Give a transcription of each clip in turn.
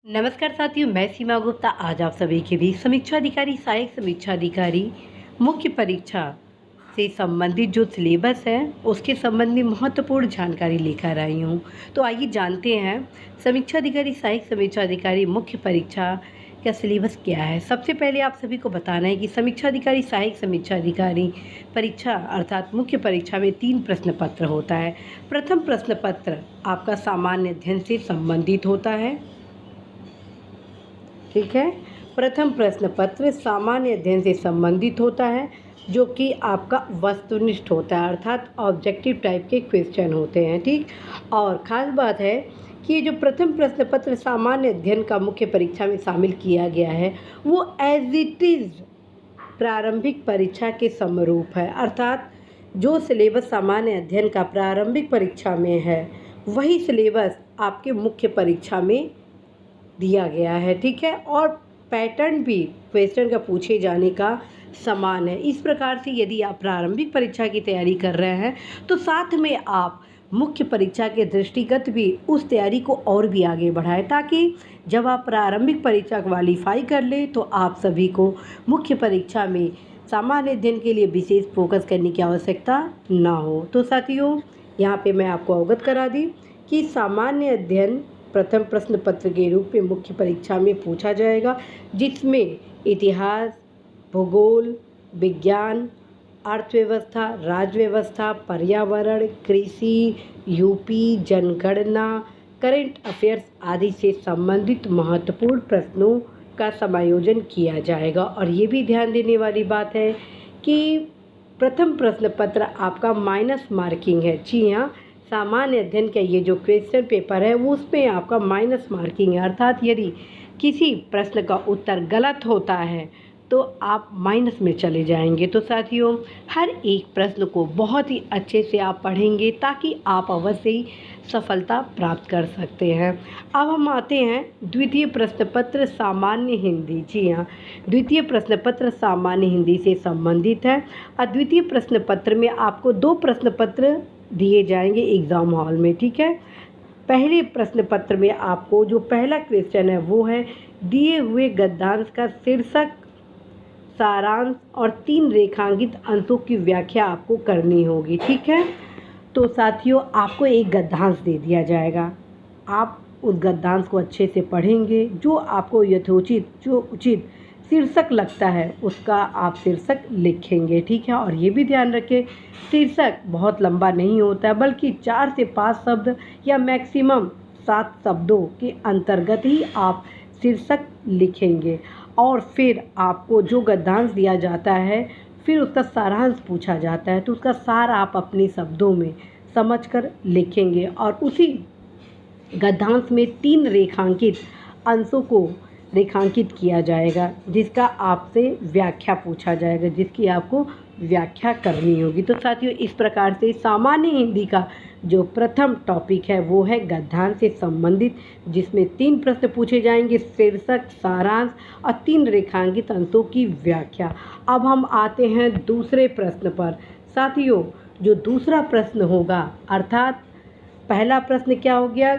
नमस्कार साथियों, मैं सीमा गुप्ता आज आप सभी के बीच समीक्षा अधिकारी, सहायक समीक्षा अधिकारी मुख्य परीक्षा से संबंधित जो सिलेबस है उसके संबंध में महत्वपूर्ण जानकारी लेकर आई हूँ। तो आइए जानते हैं समीक्षा अधिकारी, सहायक समीक्षा अधिकारी मुख्य परीक्षा का सिलेबस क्या है। सबसे पहले आप सभी को बताना है कि समीक्षा अधिकारी, सहायक समीक्षा अधिकारी परीक्षा अर्थात मुख्य परीक्षा में 3 प्रश्न पत्र होता है। प्रथम प्रश्न पत्र आपका सामान्य अध्ययन से संबंधित होता है। ठीक है, प्रथम प्रश्न पत्र सामान्य अध्ययन से संबंधित होता है, जो कि आपका वस्तुनिष्ठ होता है अर्थात ऑब्जेक्टिव टाइप के क्वेश्चन होते हैं। ठीक, और ख़ास बात है कि ये जो प्रथम प्रश्न पत्र सामान्य अध्ययन का मुख्य परीक्षा में शामिल किया गया है वो एज इट इज़ प्रारंभिक परीक्षा के समरूप है, अर्थात जो सिलेबस सामान्य अध्ययन का प्रारंभिक परीक्षा में है वही सिलेबस आपके मुख्य परीक्षा में दिया गया है। ठीक है, और पैटर्न भी क्वेश्चन का पूछे जाने का समान है। इस प्रकार से यदि आप प्रारंभिक परीक्षा की तैयारी कर रहे हैं तो साथ में आप मुख्य परीक्षा के दृष्टिगत भी उस तैयारी को और भी आगे बढ़ाएं, ताकि जब आप प्रारंभिक परीक्षा क्वालिफाई कर लें तो आप सभी को मुख्य परीक्षा में सामान्य अध्ययन के लिए विशेष फोकस करने की आवश्यकता ना हो। तो साथियों, यहाँ पे मैं आपको अवगत करा दी कि सामान्य अध्ययन प्रथम प्रश्न पत्र के रूप में मुख्य परीक्षा में पूछा जाएगा, जिसमें इतिहास, भूगोल, विज्ञान, अर्थव्यवस्था, राज्य व्यवस्था, पर्यावरण, कृषि, यूपी, जनगणना, करंट अफेयर्स आदि से संबंधित महत्वपूर्ण प्रश्नों का समायोजन किया जाएगा। और ये भी ध्यान देने वाली बात है कि प्रथम प्रश्न पत्र आपका माइनस मार्किंग है। जी हाँ, सामान्य अध्ययन का ये जो क्वेश्चन पेपर है वो उसमें आपका माइनस मार्किंग है, अर्थात यदि किसी प्रश्न का उत्तर गलत होता है तो आप माइनस में चले जाएंगे। तो साथियों, हर एक प्रश्न को बहुत ही अच्छे से आप पढ़ेंगे ताकि आप अवश्य ही सफलता प्राप्त कर सकते हैं। अब हम आते हैं द्वितीय प्रश्न पत्र सामान्य हिंदी। जी हाँ, द्वितीय प्रश्न पत्र सामान्य हिंदी से संबंधित है। और द्वितीय प्रश्न पत्र में आपको 2 प्रश्न पत्र दिए जाएंगे एग्ज़ाम हॉल में। ठीक है, पहले प्रश्न पत्र में आपको जो पहला क्वेश्चन है वो है दिए हुए गद्यांश का शीर्षक, सारांश और 3 रेखांकित अंशों की व्याख्या आपको करनी होगी। ठीक है, तो साथियों आपको एक गद्यांश दे दिया जाएगा, आप उस गद्यांश को अच्छे से पढ़ेंगे। जो आपको यथोचित जो उचित शीर्षक लगता है उसका आप शीर्षक लिखेंगे। ठीक है, और ये भी ध्यान रखें शीर्षक बहुत लंबा नहीं होता है, बल्कि 4 से 5 शब्द या मैक्सिमम 7 शब्दों के अंतर्गत ही आप शीर्षक लिखेंगे। और फिर आपको जो गद्यांश दिया जाता है फिर उसका सारांश पूछा जाता है, तो उसका सार आप अपने शब्दों में समझकर लिखेंगे। और उसी गद्यांश में 3 रेखांकित अंशों को रेखांकित किया जाएगा, जिसका आपसे व्याख्या पूछा जाएगा, जिसकी आपको व्याख्या करनी होगी। तो साथियों, इस प्रकार से सामान्य हिंदी का जो प्रथम टॉपिक है वो है गद्यांश से संबंधित, जिसमें 3 प्रश्न पूछे जाएंगे, शीर्षक, सारांश और 3 रेखांकित अंशों की व्याख्या। अब हम आते हैं दूसरे प्रश्न पर। साथियों, जो दूसरा प्रश्न होगा, अर्थात पहला प्रश्न क्या हो गया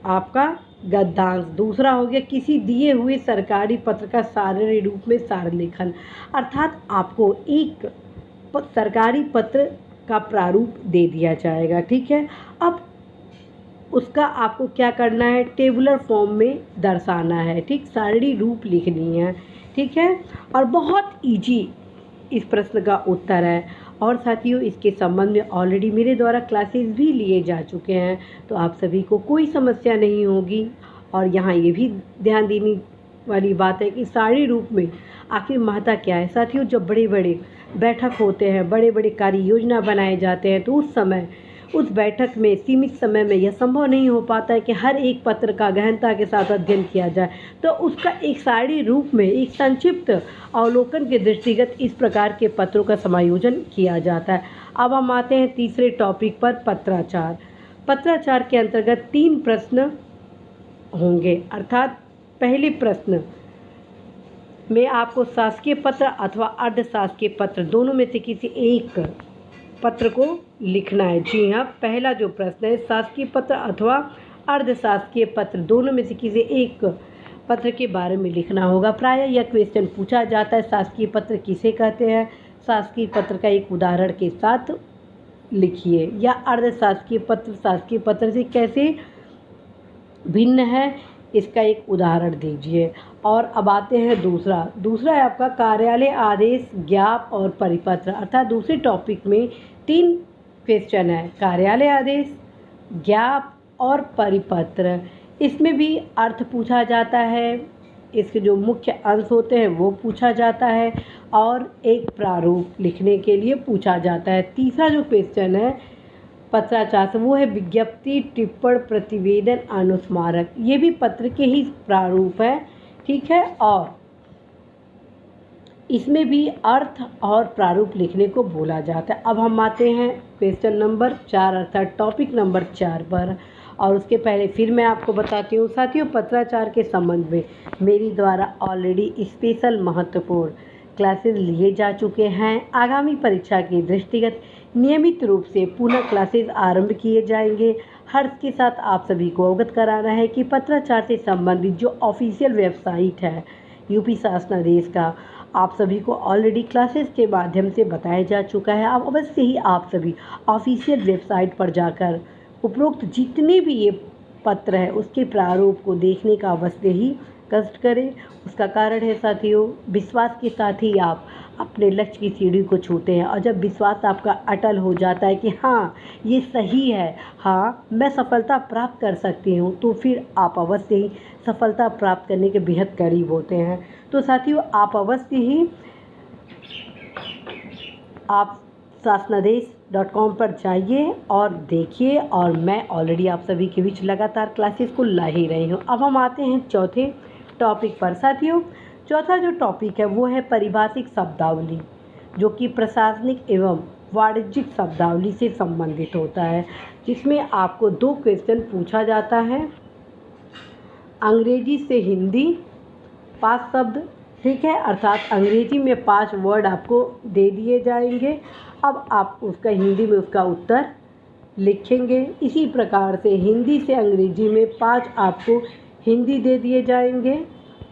आपका गद्यांश, दूसरा हो गया किसी दिए हुए सरकारी पत्र का सारणीय रूप में सार लेखन, अर्थात आपको एक सरकारी पत्र का प्रारूप दे दिया जाएगा। ठीक है, अब उसका आपको क्या करना है, टेबुलर फॉर्म में दर्शाना है। ठीक, सारणी रूप लिखनी है। ठीक है, और बहुत इजी इस प्रश्न का उत्तर है। और साथियों, इसके संबंध में ऑलरेडी मेरे द्वारा क्लासेस भी लिए जा चुके हैं, तो आप सभी को कोई समस्या नहीं होगी। और यहाँ ये भी ध्यान देने वाली बात है कि सारणी रूप में आखिर महत्ता क्या है। साथियों, जब बड़े बड़े बैठक होते हैं, बड़े बड़े कार्य योजना बनाए जाते हैं, तो उस समय उस बैठक में सीमित समय में यह संभव नहीं हो पाता है कि हर एक पत्र का गहनता के साथ अध्ययन किया जाए, तो उसका एक सारणी रूप में एक संक्षिप्त अवलोकन के दृष्टिगत इस प्रकार के पत्रों का समायोजन किया जाता है। अब हम आते हैं तीसरे टॉपिक पर, पत्राचार। पत्राचार के अंतर्गत 3 प्रश्न होंगे, अर्थात पहले प्रश्न में आपको शासकीय पत्र अथवा अर्धशासकीय पत्र दोनों में से किसी एक पत्र को लिखना है। जी हाँ, पहला जो प्रश्न है शासकीय पत्र अथवा अर्धशासकीय पत्र दोनों में से किसी एक पत्र के बारे में लिखना होगा। प्रायः यह क्वेश्चन पूछा जाता है, शासकीय पत्र किसे कहते हैं, शासकीय पत्र का एक उदाहरण के साथ लिखिए, या अर्ध शासकीय पत्र से कैसे भिन्न है, इसका एक उदाहरण दीजिए। और अब आते हैं दूसरा है आपका कार्यालय आदेश, ज्ञाप और परिपत्र। अर्थात दूसरे टॉपिक में 3 क्वेश्चन है, कार्यालय आदेश, ज्ञाप और परिपत्र। इसमें भी अर्थ पूछा जाता है, इसके जो मुख्य अंश होते हैं वो पूछा जाता है, और एक प्रारूप लिखने के लिए पूछा जाता है। तीसरा जो क्वेश्चन है पत्राचार से, वो है विज्ञप्ति, टिप्पण, प्रतिवेदन, अनुस्मारक। ये भी पत्र के ही प्रारूप है, ठीक है। और इसमें भी अर्थ और प्रारूप लिखने को बोला जाता है। अब हम आते हैं क्वेश्चन नंबर 4 अर्थात टॉपिक नंबर 4 पर। और उसके पहले फिर मैं आपको बताती हूँ साथियों, पत्राचार के संबंध में मेरी द्वारा ऑलरेडी स्पेशल महत्वपूर्ण क्लासेस लिए जा चुके हैं। आगामी परीक्षा के दृष्टिगत नियमित रूप से पुनः क्लासेस आरंभ किए जाएंगे। हर्ष के साथ आप सभी को अवगत कराना है कि पत्राचार से संबंधित जो ऑफिशियल वेबसाइट है यूपी शासनादेश का, आप सभी को ऑलरेडी क्लासेस के माध्यम से बताया जा चुका है। अब अवश्य ही आप सभी ऑफिशियल वेबसाइट पर जाकर उपरोक्त जितने भी ये पत्र है उसके प्रारूप को देखने का अवश्य ही कष्ट करें। उसका कारण है साथियों, विश्वास के साथ ही आप अपने लक्ष्य की सीढ़ी को छूते हैं। और जब विश्वास आपका अटल हो जाता है कि हाँ ये सही है, हाँ मैं सफलता प्राप्त कर सकती हूँ, तो फिर आप अवश्य ही सफलता प्राप्त करने के बेहद करीब होते हैं। तो साथियों आप अवश्य ही आप शासनादेश.com पर जाइए और देखिए, और मैं ऑलरेडी आप सभी के बीच लगातार क्लासेस को ला ही रही हूँ। अब हम आते हैं चौथे टॉपिक पर साथियों। चौथा जो टॉपिक है वो है पारिभाषिक शब्दावली, जो कि प्रशासनिक एवं वाणिज्यिक शब्दावली से संबंधित होता है, जिसमें आपको 2 क्वेश्चन पूछा जाता है। अंग्रेजी से हिंदी 5 शब्द, ठीक है, अर्थात अंग्रेजी में 5 वर्ड आपको दे दिए जाएंगे। अब आप उसका हिंदी में उसका उत्तर लिखेंगे। इसी प्रकार से हिंदी से अंग्रेजी में 5 आपको हिंदी दे दिए जाएंगे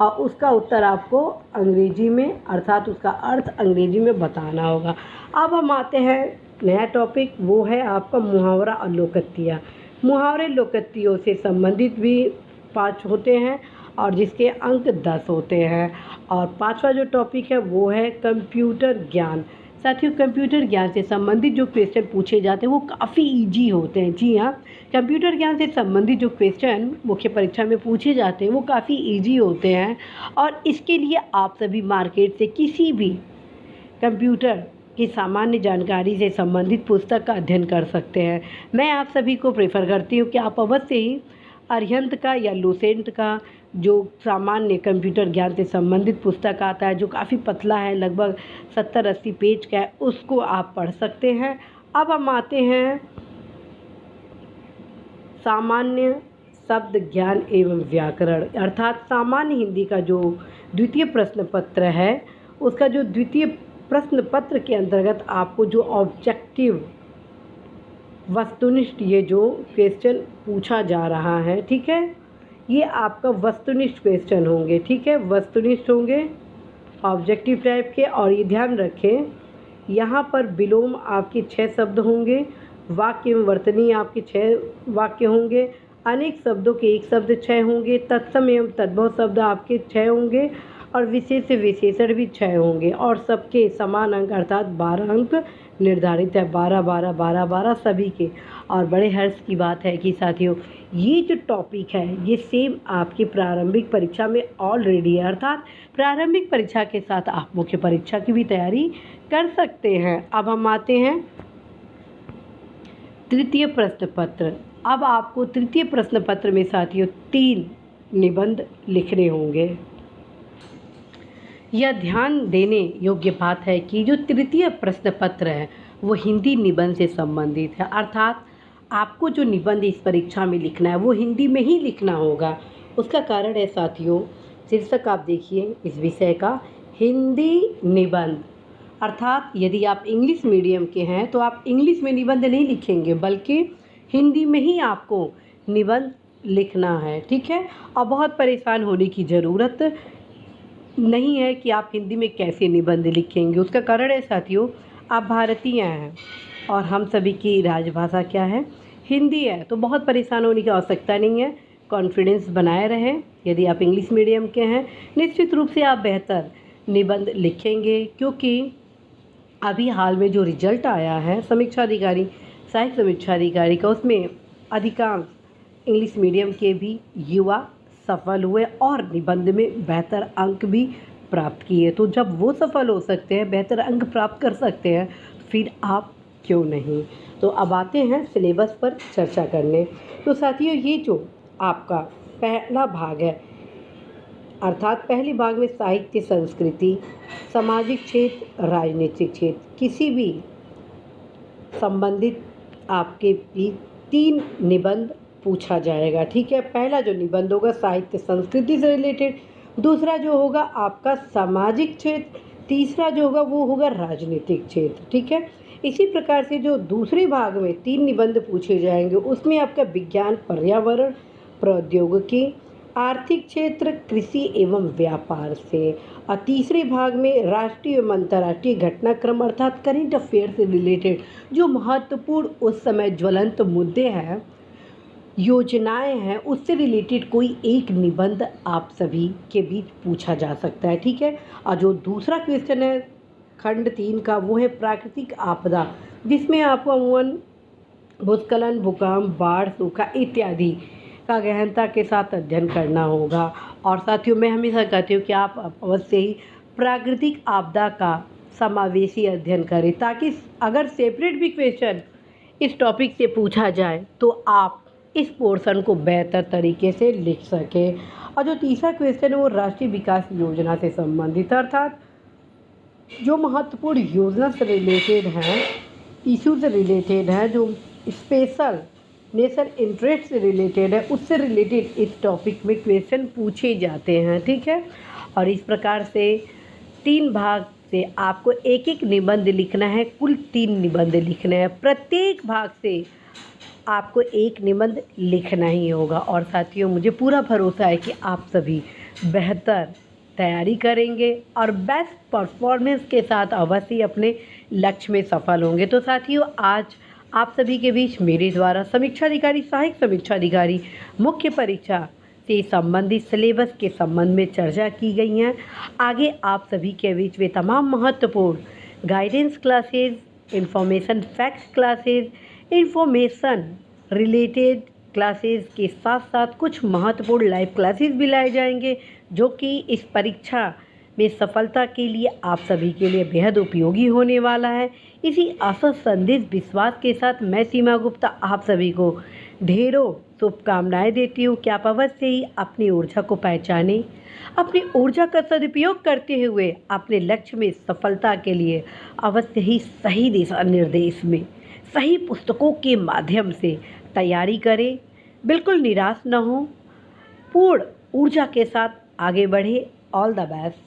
और उसका उत्तर आपको अंग्रेजी में अर्थात उसका अर्थ अंग्रेजी में बताना होगा। अब हम आते हैं नया टॉपिक, वो है आपका मुहावरा और लोकोक्तियाँ। मुहावरे लोकोक्तियों से संबंधित भी 5 होते हैं और जिसके अंक 10 होते हैं। और 5वां जो टॉपिक है वो है कंप्यूटर ज्ञान। साथियों कंप्यूटर ज्ञान से संबंधित जो क्वेश्चन पूछे जाते हैं वो काफ़ी इजी होते हैं। जी हाँ, कंप्यूटर ज्ञान से संबंधित जो क्वेश्चन मुख्य परीक्षा में पूछे जाते हैं वो काफ़ी इजी होते हैं, और इसके लिए आप सभी मार्केट से किसी भी कंप्यूटर की सामान्य जानकारी से संबंधित पुस्तक का अध्ययन कर सकते हैं। मैं आप सभी को प्रेफर करती हूँ कि आप अवश्य ही अरिहंत का या लुसेंट का जो सामान्य कंप्यूटर ज्ञान से संबंधित पुस्तक आता है, जो काफ़ी पतला है, लगभग 70-80 पेज का है, उसको आप पढ़ सकते हैं। अब हम आते हैं सामान्य शब्द ज्ञान एवं व्याकरण, अर्थात सामान्य हिंदी का जो द्वितीय प्रश्न पत्र है, उसका जो द्वितीय प्रश्न पत्र के अंतर्गत आपको जो ऑब्जेक्टिव वस्तुनिष्ठ ये जो क्वेश्चन पूछा जा रहा है, ठीक है, ये आपका वस्तुनिष्ठ क्वेश्चन होंगे, ठीक है, वस्तुनिष्ठ होंगे, ऑब्जेक्टिव टाइप के। और ये ध्यान रखें, यहाँ पर विलोम आपके 6 शब्द होंगे, वाक्य एवं वर्तनी आपके 6 वाक्य होंगे, अनेक शब्दों के 1 शब्द 6 होंगे, तत्सम एवं तद्भव शब्द आपके 6 होंगे, और विशेष से विशेषण भी 6 होंगे, और सबके समान अंक अर्थात 12 अंक निर्धारित है, 12 12 12 12 सभी के। और बड़े हर्ष की बात है कि साथियों ये जो टॉपिक है ये सेम आपकी प्रारंभिक परीक्षा में ऑलरेडी है, अर्थात प्रारंभिक परीक्षा के साथ आप मुख्य परीक्षा की भी तैयारी कर सकते हैं। अब हम आते हैं तृतीय प्रश्न पत्र। अब आपको तृतीय प्रश्न पत्र में साथियों 3 निबंध लिखने होंगे। यह ध्यान देने योग्य बात है कि जो तृतीय प्रश्न पत्र है वो हिंदी निबंध से संबंधित है, अर्थात आपको जो निबंध इस परीक्षा में लिखना है वो हिंदी में ही लिखना होगा। उसका कारण है साथियों, शीर्षक आप देखिए इस विषय का, हिंदी निबंध, अर्थात यदि आप इंग्लिश मीडियम के हैं तो आप इंग्लिश में निबंध नहीं लिखेंगे बल्कि हिंदी में ही आपको निबंध लिखना है, ठीक है। और बहुत परेशान होने की ज़रूरत नहीं है कि आप हिंदी में कैसे निबंध लिखेंगे। उसका कारण है साथियों, आप भारतीय हैं और हम सभी की राजभाषा क्या है, हिंदी है। तो बहुत परेशान होने की आवश्यकता नहीं है। कॉन्फिडेंस बनाए रहें। यदि आप इंग्लिश मीडियम के हैं, निश्चित रूप से आप बेहतर निबंध लिखेंगे, क्योंकि अभी हाल में जो रिजल्ट आया है समीक्षा अधिकारी, सहायक समीक्षा अधिकारी का, उसमें अधिकांश इंग्लिश मीडियम के भी युवा सफल हुए और निबंध में बेहतर अंक भी प्राप्त किए। तो जब वो सफल हो सकते हैं, बेहतर अंक प्राप्त कर सकते हैं, फिर आप क्यों नहीं। तो अब आते हैं सिलेबस पर चर्चा करने। तो साथियों, ये जो आपका पहला भाग है, अर्थात पहले भाग में साहित्य, संस्कृति, सामाजिक क्षेत्र, राजनीतिक क्षेत्र, किसी भी संबंधित आपके भी 3 निबंध पूछा जाएगा, ठीक है। पहला जो निबंध होगा साहित्य संस्कृति से रिलेटेड, दूसरा जो होगा आपका सामाजिक क्षेत्र, तीसरा जो होगा वो होगा राजनीतिक क्षेत्र, ठीक है। इसी प्रकार से जो दूसरे भाग में 3 निबंध पूछे जाएंगे, उसमें आपका विज्ञान, पर्यावरण, प्रौद्योगिकी, आर्थिक क्षेत्र, कृषि एवं व्यापार से, और तीसरे भाग में राष्ट्रीय एवं अंतर्राष्ट्रीय घटनाक्रम अर्थात करेंट अफेयर से रिलेटेड जो महत्वपूर्ण उस समय ज्वलंत मुद्दे हैं, योजनाएं हैं, उससे रिलेटेड कोई एक निबंध आप सभी के बीच पूछा जा सकता है, ठीक है। और जो दूसरा क्वेश्चन है खंड 3 का, वो है प्राकृतिक आपदा, जिसमें आपको अमूमन भूस्खलन, भूकंप, बाढ़, सूखा इत्यादि का गहनता के साथ अध्ययन करना होगा। और साथियों, मैं हमेशा कहती हूँ कि आप अवश्य ही प्राकृतिक आपदा का समावेशी अध्ययन करें, ताकि अगर सेपरेट भी क्वेश्चन इस टॉपिक से पूछा जाए तो आप इस पोर्शन को बेहतर तरीके से लिख सकें। और जो तीसरा क्वेश्चन है वो राष्ट्रीय विकास योजना से संबंधित, अर्थात जो महत्वपूर्ण योजना से रिलेटेड हैं, इशू से रिलेटेड है, जो स्पेशल नेशन इंटरेस्ट से रिलेटेड है, उससे रिलेटेड इस टॉपिक में क्वेश्चन पूछे जाते हैं, ठीक है। और इस प्रकार से 3 भाग से आपको एक एक निबंध लिखना है, कुल 3 निबंध लिखने हैं। प्रत्येक भाग से आपको एक निबंध लिखना ही होगा। और साथियों, मुझे पूरा भरोसा है कि आप सभी बेहतर तैयारी करेंगे और बेस्ट परफॉर्मेंस के साथ अवश्य अपने लक्ष्य में सफल होंगे। तो साथियों, आज आप सभी के बीच मेरे द्वारा समीक्षा अधिकारी, सहायक समीक्षा अधिकारी, मुख्य परीक्षा से संबंधित सिलेबस के संबंध में चर्चा की गई हैं। आगे आप सभी के बीच वे तमाम महत्वपूर्ण guidance classes, information facts classes, information related classes के साथ साथ कुछ महत्वपूर्ण लाइव क्लासेस भी लाए जाएंगे, जो कि इस परीक्षा में सफलता के लिए आप सभी के लिए बेहद उपयोगी होने वाला है। इसी आशा, संदेश, विश्वास के साथ मैं सीमा गुप्ता आप सभी को ढेरों शुभकामनाएं देती हूँ कि आप अवश्य ही अपनी ऊर्जा को पहचानें, अपनी ऊर्जा का सदुपयोग करते हुए अपने लक्ष्य में सफलता के लिए अवश्य ही सही दिशा निर्देश में, सही पुस्तकों के माध्यम से तैयारी करें। बिल्कुल निराश न हो, पूर्ण ऊर्जा के साथ आगे बढ़े। All the best.